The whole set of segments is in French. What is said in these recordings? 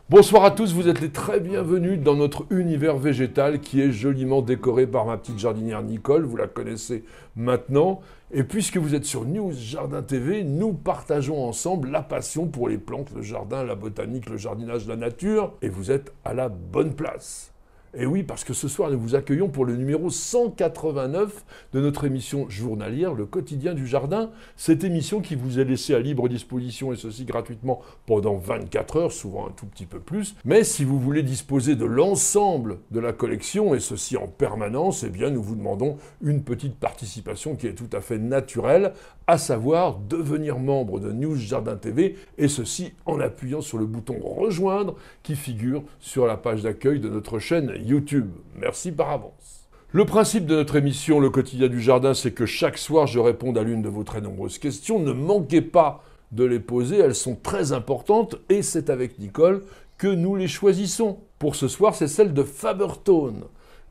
Bonsoir à tous, vous êtes les très bienvenus dans notre univers végétal qui est joliment décoré par ma petite jardinière Nicole, vous la connaissez maintenant. Et puisque vous êtes sur News Jardin TV, nous partageons ensemble la passion pour les plantes, le jardin, la botanique, le jardinage, la nature. Et vous êtes à la bonne place. Et oui, parce que ce soir, nous vous accueillons pour le numéro 189 de notre émission journalière, Le Quotidien du Jardin. Cette émission qui vous est laissée à libre disposition, et ceci gratuitement pendant 24 heures, souvent un tout petit peu plus. Mais si vous voulez disposer de l'ensemble de la collection, et ceci en permanence, eh bien, nous vous demandons une petite participation qui est tout à fait naturelle, à savoir devenir membre de News Jardin TV, et ceci en appuyant sur le bouton « Rejoindre » qui figure sur la page d'accueil de notre chaîne YouTube. Merci par avance. Le principe de notre émission Le Quotidien du Jardin, c'est que chaque soir, je réponde à l'une de vos très nombreuses questions. Ne manquez pas de les poser, elles sont très importantes, et c'est avec Nicole que nous les choisissons. Pour ce soir, c'est celle de Fabertone.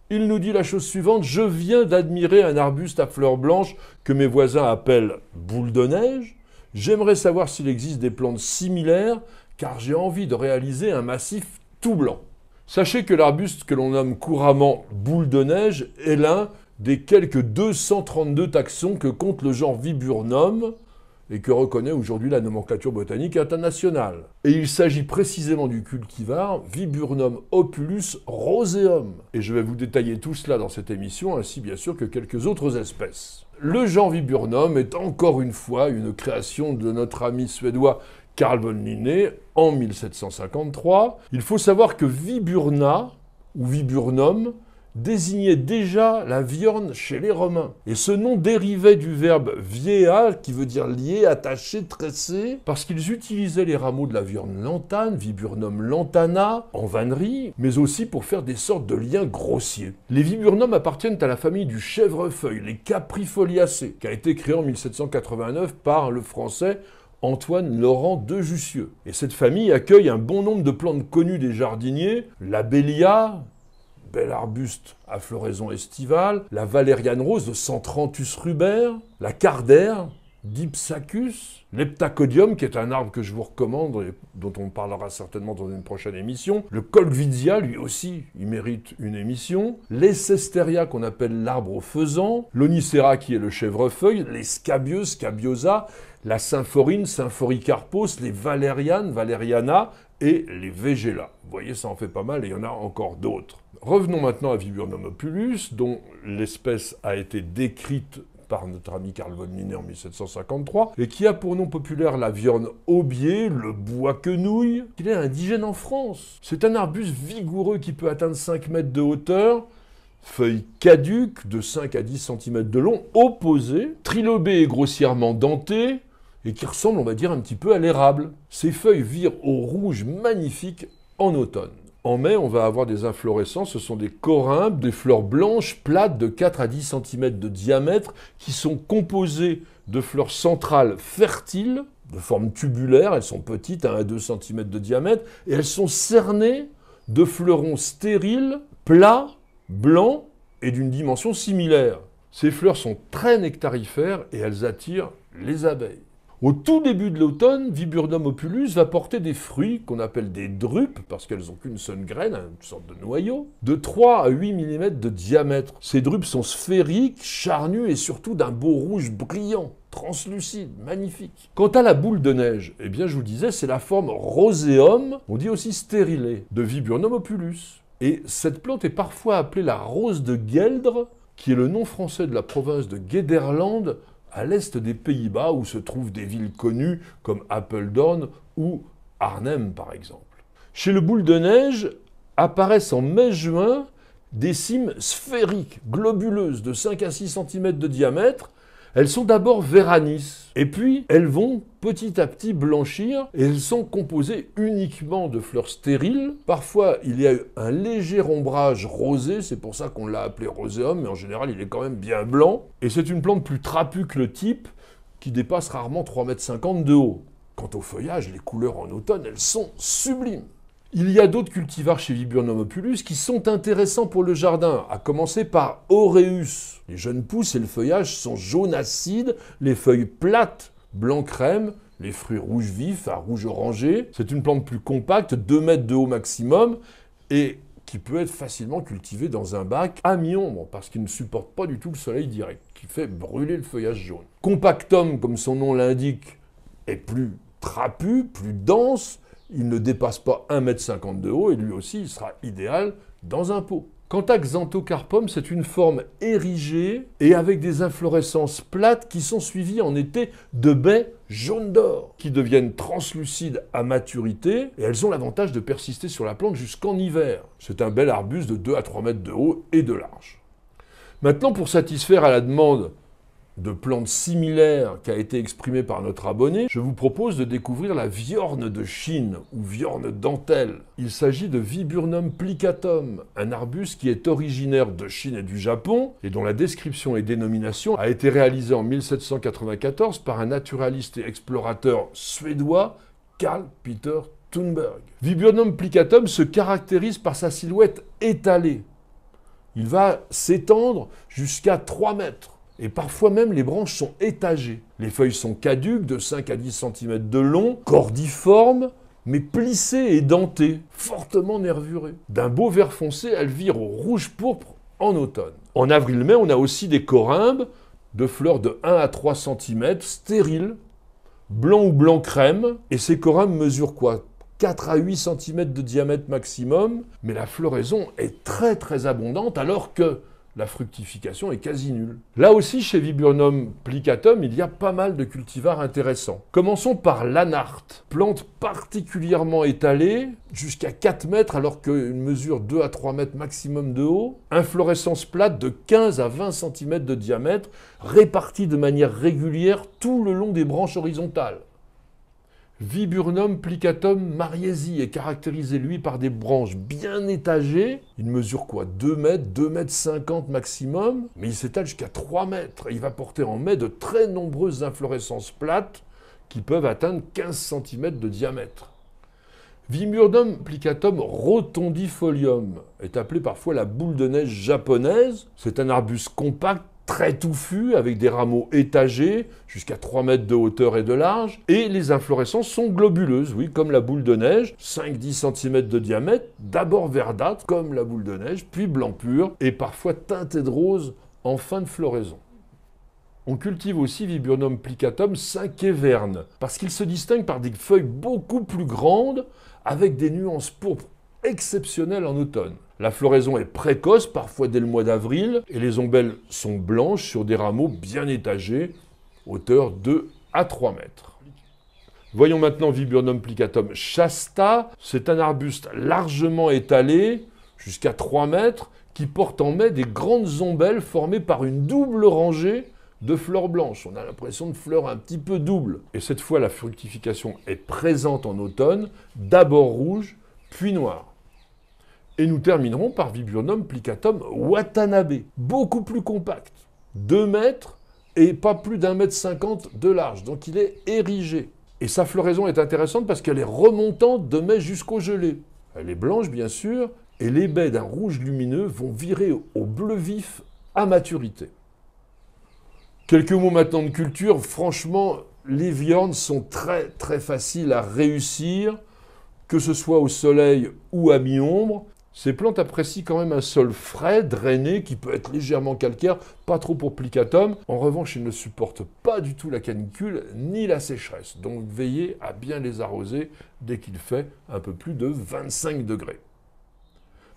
Il nous dit la chose suivante: je viens d'admirer un arbuste à fleurs blanches que mes voisins appellent boule de neige. J'aimerais savoir s'il existe des plantes similaires, car j'ai envie de réaliser un massif tout blanc. Sachez que l'arbuste que l'on nomme couramment boule de neige est l'un des quelques 232 taxons que compte le genre Viburnum et que reconnaît aujourd'hui la nomenclature botanique internationale. Et il s'agit précisément du cultivar Viburnum opulus roseum. Et je vais vous détailler tout cela dans cette émission, ainsi bien sûr que quelques autres espèces. Le genre Viburnum est encore une fois une création de notre ami suédois Carl von Linné en 1753. Il faut savoir que Viburna, ou Viburnum, désignait déjà la viorne chez les Romains. Et ce nom dérivait du verbe viea, qui veut dire lier, attacher, tresser, parce qu'ils utilisaient les rameaux de la viorne lantane, Viburnum lantana, en vannerie, mais aussi pour faire des sortes de liens grossiers. Les Viburnums appartiennent à la famille du chèvrefeuille, les Caprifoliacées, qui a été créée en 1789 par le français Antoine Laurent de Jussieu. Et cette famille accueille un bon nombre de plantes connues des jardiniers, la Bellia, bel arbuste à floraison estivale, la valériane rose de Centranthus rubert, la cardère, Dipsacus, l'heptacodium, qui est un arbre que je vous recommande et dont on parlera certainement dans une prochaine émission, le colchvidia, lui aussi, il mérite une émission, les cesteria, qu'on appelle l'arbre au faisan, l'onicera, qui est le chèvrefeuille, les scabieuses, scabiosa, la symphorine, symphoricarpos, les valérianes, valeriana, et les végélas. Vous voyez, ça en fait pas mal, et il y en a encore d'autres. Revenons maintenant à Viburnum opulus, dont l'espèce a été décrite par notre ami Carl von Linné en 1753, et qui a pour nom populaire la viorne aubier, le bois-quenouille. Il est indigène en France. C'est un arbuste vigoureux qui peut atteindre 5 mètres de hauteur, feuilles caduques de 5 à 10 cm de long, opposées, trilobées et grossièrement dentées, et qui ressemble, on va dire, un petit peu à l'érable. Ces feuilles virent au rouge magnifique en automne. En mai, on va avoir des inflorescences, ce sont des corymbes, des fleurs blanches plates de 4 à 10 cm de diamètre qui sont composées de fleurs centrales fertiles, de forme tubulaire, elles sont petites, 1 à 2 cm de diamètre, et elles sont cernées de fleurons stériles, plats, blancs et d'une dimension similaire. Ces fleurs sont très nectarifères et elles attirent les abeilles. Au tout début de l'automne, Viburnum opulus va porter des fruits qu'on appelle des drupes, parce qu'elles n'ont qu'une seule graine, une sorte de noyau, de 3 à 8 mm de diamètre. Ces drupes sont sphériques, charnues et surtout d'un beau rouge brillant, translucide, magnifique. Quant à la boule de neige, eh bien je vous disais, c'est la forme roséum, on dit aussi stérilée, de Viburnum opulus. Et cette plante est parfois appelée la rose de Gueldre, qui est le nom français de la province de Guéderland, à l'est des Pays-Bas, où se trouvent des villes connues comme Apeldoorn ou Arnhem, par exemple. Chez le boule de neige apparaissent en mai-juin des cimes sphériques, globuleuses, de 5 à 6 cm de diamètre, Elles sont d'abord véranis, et puis elles vont petit à petit blanchir, et elles sont composées uniquement de fleurs stériles. Parfois, il y a un léger ombrage rosé, c'est pour ça qu'on l'a appelé roséum, mais en général, il est quand même bien blanc. Et c'est une plante plus trapue que le type, qui dépasse rarement 3,50 m de haut. Quant au feuillage, les couleurs en automne, elles sont sublimes. Il y a d'autres cultivars chez Viburnum opulus qui sont intéressants pour le jardin, à commencer par Aureus. Les jeunes pousses et le feuillage sont jaune acide, les feuilles plates, blanc crème, les fruits rouge vif à rouge orangé. C'est une plante plus compacte, 2 mètres de haut maximum, et qui peut être facilement cultivée dans un bac à mi-ombre, parce qu'il ne supporte pas du tout le soleil direct, qui fait brûler le feuillage jaune. Compactum, comme son nom l'indique, est plus trapu, plus dense. Il ne dépasse pas 1,50 m de haut et lui aussi, il sera idéal dans un pot. Quant à Xanthocarpum, c'est une forme érigée et avec des inflorescences plates qui sont suivies en été de baies jaunes d'or, qui deviennent translucides à maturité et elles ont l'avantage de persister sur la plante jusqu'en hiver. C'est un bel arbuste de 2 à 3 mètres de haut et de large. Maintenant, pour satisfaire à la demande de plantes similaires qui a été exprimée par notre abonné, je vous propose de découvrir la viorne de Chine ou viorne dentelle. Il s'agit de Viburnum plicatum, un arbuste qui est originaire de Chine et du Japon et dont la description et dénomination a été réalisée en 1794 par un naturaliste et explorateur suédois, Carl Peter Thunberg. Viburnum plicatum se caractérise par sa silhouette étalée. Il va s'étendre jusqu'à 3 mètres. Et parfois même, les branches sont étagées. Les feuilles sont caduques, de 5 à 10 cm de long, cordiformes, mais plissées et dentées, fortement nervurées. D'un beau vert foncé, elles virent au rouge-pourpre en automne. En avril-mai, on a aussi des corymbes, de fleurs de 1 à 3 cm, stériles, blanc ou blanc crème. Et ces corymbes mesurent quoi ? 4 à 8 cm de diamètre maximum, mais la floraison est très très abondante alors que la fructification est quasi nulle. Là aussi, chez Viburnum plicatum, il y a pas mal de cultivars intéressants. Commençons par l'anarte, plante particulièrement étalée, jusqu'à 4 mètres alors qu'une mesure 2 à 3 mètres maximum de haut, inflorescence plate de 15 à 20 cm de diamètre, répartie de manière régulière tout le long des branches horizontales. Viburnum plicatum mariesi est caractérisé, lui, par des branches bien étagées. Il mesure quoi ? 2 mètres, 2 mètres 50 maximum, mais il s'étale jusqu'à 3 mètres. Et il va porter en mai de très nombreuses inflorescences plates qui peuvent atteindre 15 cm de diamètre. Viburnum plicatum rotondifolium est appelé parfois la boule de neige japonaise. C'est un arbuste compact, très touffu, avec des rameaux étagés, jusqu'à 3 mètres de hauteur et de large, et les inflorescences sont globuleuses, oui, comme la boule de neige, 5-10 cm de diamètre, d'abord verdâtre, comme la boule de neige, puis blanc pur, et parfois teinté de rose en fin de floraison. On cultive aussi Viburnum plicatum cinqueverne, parce qu'il se distingue par des feuilles beaucoup plus grandes, avec des nuances pourpres exceptionnelles en automne. La floraison est précoce, parfois dès le mois d'avril, et les ombelles sont blanches sur des rameaux bien étagés, hauteur 2 à 3 mètres. Voyons maintenant Viburnum plicatum shasta. C'est un arbuste largement étalé, jusqu'à 3 mètres, qui porte en mai des grandes ombelles formées par une double rangée de fleurs blanches. On a l'impression de fleurs un petit peu doubles. Et cette fois, la fructification est présente en automne, d'abord rouge, puis noire. Et nous terminerons par Viburnum plicatum watanabe, beaucoup plus compact, 2 mètres et pas plus d'1,50 m de large, donc il est érigé. Et sa floraison est intéressante parce qu'elle est remontante de mai jusqu'au gelé. Elle est blanche bien sûr, et les baies d'un rouge lumineux vont virer au bleu vif à maturité. Quelques mots maintenant de culture. Franchement, les viornes sont très très faciles à réussir, que ce soit au soleil ou à mi-ombre. Ces plantes apprécient quand même un sol frais, drainé, qui peut être légèrement calcaire, pas trop pour plicatum. En revanche, ils ne supportent pas du tout la canicule ni la sécheresse. Donc veillez à bien les arroser dès qu'il fait un peu plus de 25 degrés.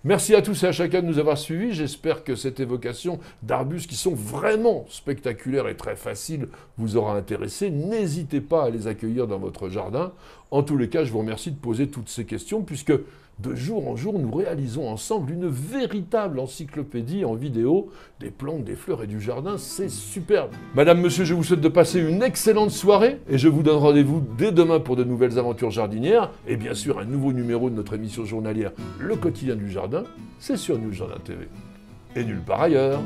Merci à tous et à chacun de nous avoir suivis. J'espère que cette évocation d'arbustes qui sont vraiment spectaculaires et très faciles vous aura intéressé. N'hésitez pas à les accueillir dans votre jardin. En tous les cas, je vous remercie de poser toutes ces questions puisque de jour en jour, nous réalisons ensemble une véritable encyclopédie en vidéo des plantes, des fleurs et du jardin. C'est superbe. Madame, monsieur, je vous souhaite de passer une excellente soirée et je vous donne rendez-vous dès demain pour de nouvelles aventures jardinières et bien sûr un nouveau numéro de notre émission journalière Le Quotidien du Jardin. C'est sur News Jardin TV et nulle part ailleurs.